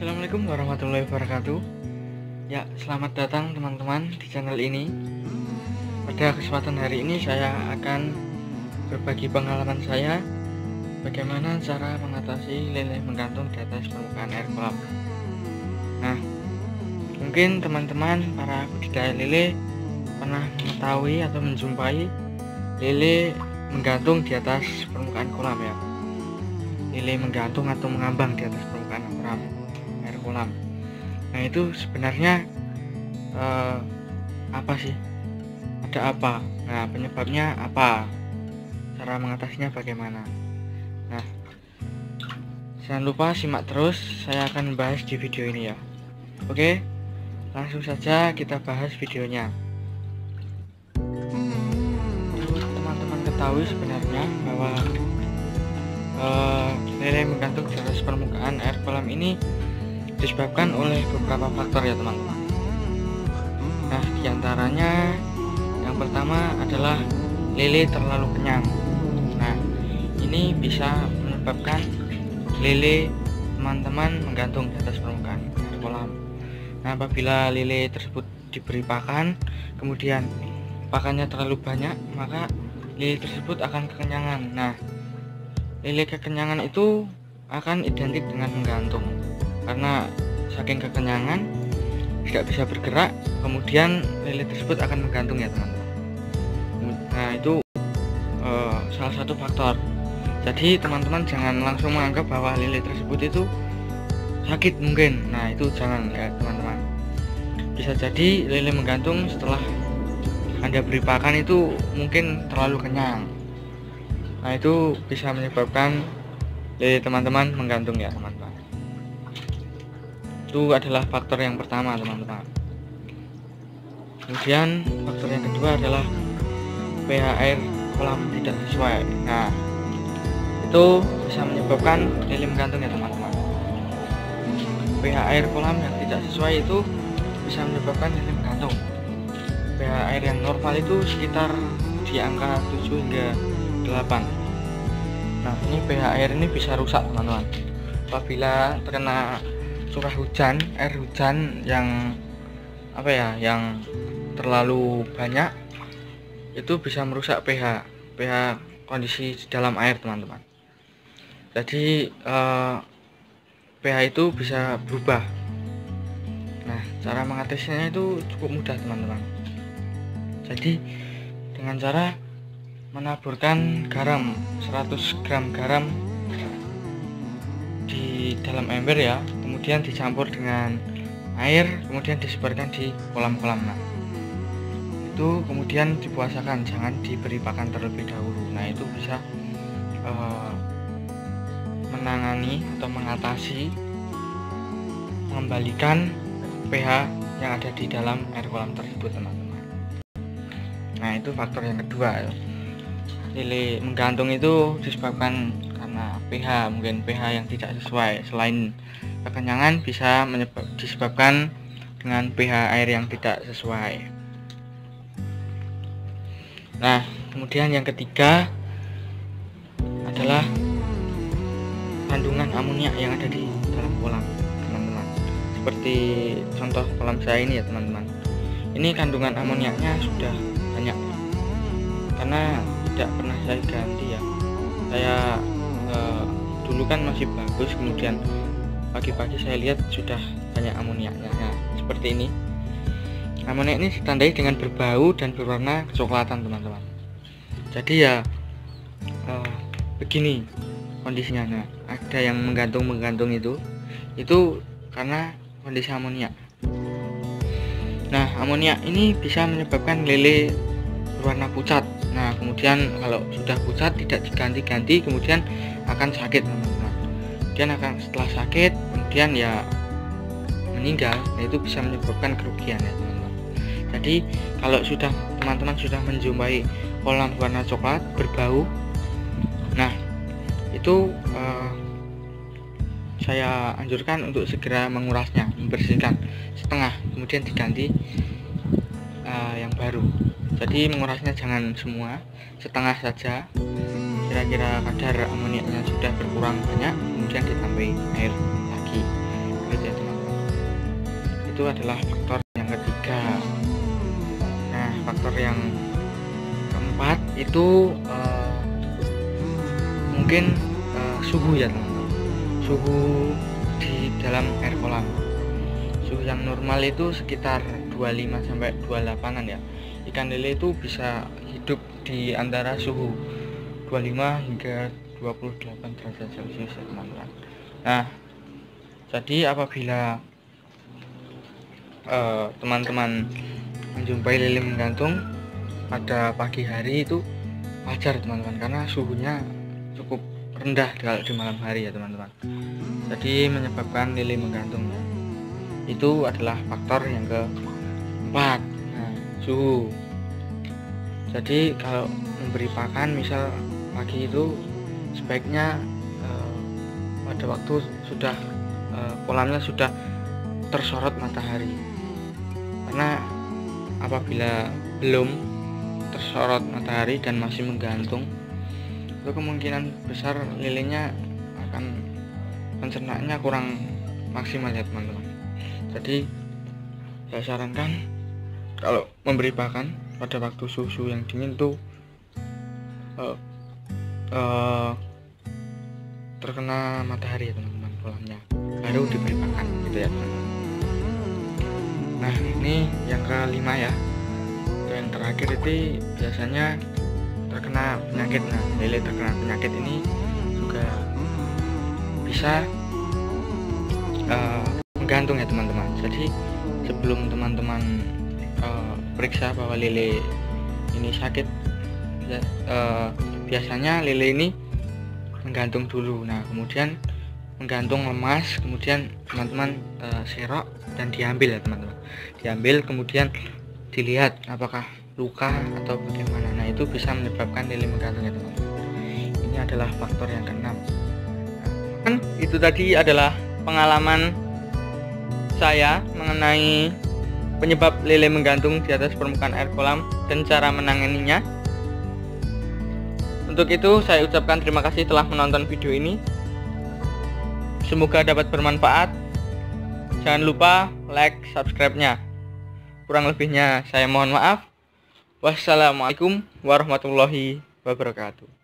Assalamualaikum warahmatullahi wabarakatuh. Ya, selamat datang teman-teman di channel ini. Pada kesempatan hari ini saya akan berbagi pengalaman saya bagaimana cara mengatasi lele menggantung di atas permukaan air kolam. Nah, mungkin teman-teman para budidaya lele pernah mengetahui atau menjumpai lele menggantung di atas permukaan kolam ya. Lele menggantung atau mengambang di atas permukaan air kolam. Nah, itu sebenarnya apa sih? Ada apa? Nah, penyebabnya apa? Cara mengatasinya bagaimana? Nah, jangan lupa simak terus, saya akan bahas di video ini ya. Oke, langsung saja kita bahas videonya. Perlu teman-teman ketahui sebenarnya bahwa lele menggantung di atas permukaan air kolam ini disebabkan oleh beberapa faktor ya teman-teman. Nah, diantaranya yang pertama adalah lele terlalu kenyang. Nah, ini bisa menyebabkan lele teman-teman menggantung di atas permukaan air kolam. Nah, apabila lele tersebut diberi pakan, kemudian pakannya terlalu banyak, maka lele tersebut akan kekenyangan. Nah, lele kekenyangan itu akan identik dengan menggantung, karena saking kekenyangan tidak bisa bergerak, kemudian lele tersebut akan menggantung ya teman-teman. Nah, itu salah satu faktor. Jadi teman-teman jangan langsung menganggap bahwa lele tersebut itu sakit mungkin. Nah, itu jangan ya teman-teman. Bisa jadi lele menggantung setelah Anda beri pakan itu mungkin terlalu kenyang. Nah, itu bisa menyebabkan lele teman-teman menggantung ya teman-teman. Itu adalah faktor yang pertama teman-teman. Kemudian faktor yang kedua adalah pH air kolam tidak sesuai. Nah, itu bisa menyebabkan lele menggantung ya teman-teman. pH air kolam yang tidak sesuai itu bisa menyebabkan lele menggantung. pH air yang normal itu sekitar di angka 7 hingga 8. Nah, ini pH air ini bisa rusak teman-teman apabila terkena curah hujan, air hujan yang yang terlalu banyak, itu bisa merusak pH kondisi di dalam air teman-teman. Jadi pH itu bisa berubah. Nah, cara mengatasinya itu cukup mudah teman-teman. Jadi dengan cara menaburkan garam 100 gram garam di dalam ember ya, kemudian dicampur dengan air, kemudian disebarkan di kolam-kolam. Nah, itu kemudian dipuasakan, jangan diberi pakan terlebih dahulu. Nah, itu bisa menangani atau mengatasi, mengembalikan pH yang ada di dalam air kolam tersebut teman-teman. Nah, itu faktor yang kedua ya. Lele menggantung itu disebabkan karena mungkin pH yang tidak sesuai. Selain kekenyangan, bisa disebabkan dengan pH air yang tidak sesuai. Nah, kemudian yang ketiga adalah kandungan amonia yang ada di dalam kolam teman-teman. Seperti contoh kolam saya ini ya teman-teman. Ini kandungan amoniaknya sudah banyak karena tidak pernah saya ganti ya. Saya dulu kan masih bagus, kemudian pagi-pagi saya lihat sudah banyak amoniaknya. Nah, seperti ini. Amoniak ini ditandai dengan berbau dan berwarna kecoklatan teman-teman. Jadi ya begini kondisinya. Nah, ada yang menggantung itu karena kondisi amoniak. Nah, amoniak ini bisa menyebabkan lele berwarna pucat. Nah, kemudian kalau sudah pucat tidak diganti-ganti, kemudian akan sakit teman-teman. Kemudian setelah sakit, kemudian ya meninggal. Nah, itu bisa menyebabkan kerugian ya teman-teman. Jadi kalau teman-teman sudah menjumpai kolam warna coklat berbau, nah itu saya anjurkan untuk segera mengurasnya, membersihkan setengah, kemudian diganti yang baru. Jadi mengurasnya jangan semua, setengah saja. Kira-kira kadar amoniaknya sudah berkurang banyak, kemudian ditambahi air lagi. sulit ya teman-teman. Itu adalah faktor yang ketiga. Nah, faktor yang keempat itu mungkin suhu ya teman-teman. Suhu di dalam air kolam. Suhu yang normal itu sekitar 25 sampai 28-an ya. Ikan lele itu bisa hidup di antara suhu 25 hingga 28 derajat Celcius ya teman-teman. Nah, jadi apabila teman-teman menjumpai lele menggantung pada pagi hari itu wajar teman-teman, karena suhunya cukup rendah kalau di malam hari ya teman-teman. Jadi menyebabkan lele menggantungnya. Itu adalah faktor yang keempat. Nah, suhu. Jadi kalau memberi pakan misal pagi itu sebaiknya pada waktu sudah kolamnya sudah tersorot matahari, karena apabila belum tersorot matahari dan masih menggantung, itu kemungkinan besar lelenya akan pencernanya kurang maksimal ya teman-teman. Jadi saya sarankan kalau memberi pakan pada waktu suhu yang dingin tuh terkena matahari ya teman-teman kolamnya, baru diberi pakan gitu ya teman-teman. Nah, ini yang kelima ya. Yang terakhir itu biasanya terkena penyakit. Nah, lele terkena penyakit ini juga bisa menggantung ya teman-teman. Jadi sebelum teman-teman periksa bahwa lele ini sakit, biasanya lele ini menggantung dulu. Nah, kemudian menggantung lemas, kemudian teman-teman serok dan diambil ya teman-teman. Diambil kemudian dilihat apakah luka atau bagaimana. Nah, itu bisa menyebabkan lele menggantung ya teman-teman. Ini adalah faktor yang keenam. Nah, itu tadi adalah pengalaman saya mengenai penyebab lele menggantung di atas permukaan air kolam dan cara menanganinya. Untuk itu saya ucapkan terima kasih telah menonton video ini. Semoga dapat bermanfaat. Jangan lupa like, subscribe-nya. Kurang lebihnya saya mohon maaf. Wassalamualaikum warahmatullahi wabarakatuh.